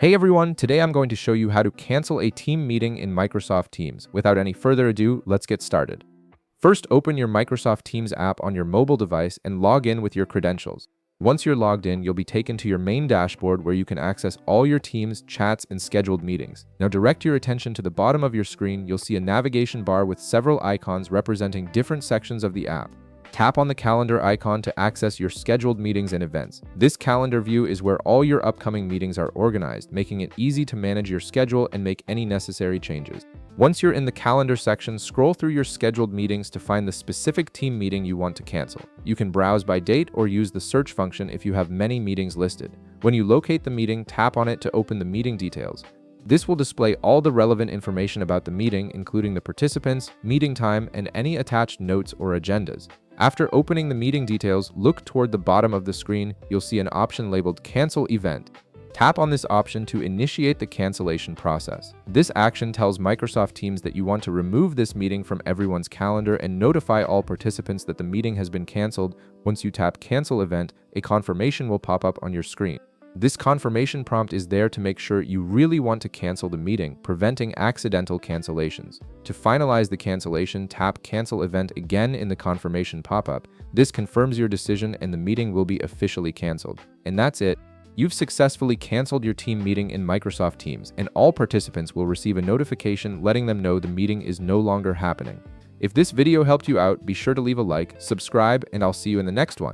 Hey everyone, today I'm going to show you how to cancel a team meeting in Microsoft Teams. Without any further ado, let's get started. First, open your Microsoft Teams app on your mobile device and log in with your credentials. Once you're logged in, you'll be taken to your main dashboard where you can access all your Teams, chats, and scheduled meetings. Now direct your attention to the bottom of your screen. You'll see a navigation bar with several icons representing different sections of the app. Tap on the calendar icon to access your scheduled meetings and events. This calendar view is where all your upcoming meetings are organized, making it easy to manage your schedule and make any necessary changes. Once you're in the calendar section, scroll through your scheduled meetings to find the specific team meeting you want to cancel. You can browse by date or use the search function if you have many meetings listed. When you locate the meeting, tap on it to open the meeting details. This will display all the relevant information about the meeting, including the participants, meeting time, and any attached notes or agendas. After opening the meeting details, look toward the bottom of the screen. You'll see an option labeled Cancel Event. Tap on this option to initiate the cancellation process. This action tells Microsoft Teams that you want to remove this meeting from everyone's calendar and notify all participants that the meeting has been canceled. Once you tap Cancel Event, a confirmation will pop up on your screen. This confirmation prompt is there to make sure you really want to cancel the meeting, preventing accidental cancellations. To finalize the cancellation, tap Cancel Event again in the confirmation pop-up. This confirms your decision and the meeting will be officially canceled. And that's it. You've successfully canceled your team meeting in Microsoft Teams, and all participants will receive a notification letting them know the meeting is no longer happening. If this video helped you out, be sure to leave a like, subscribe, and I'll see you in the next one.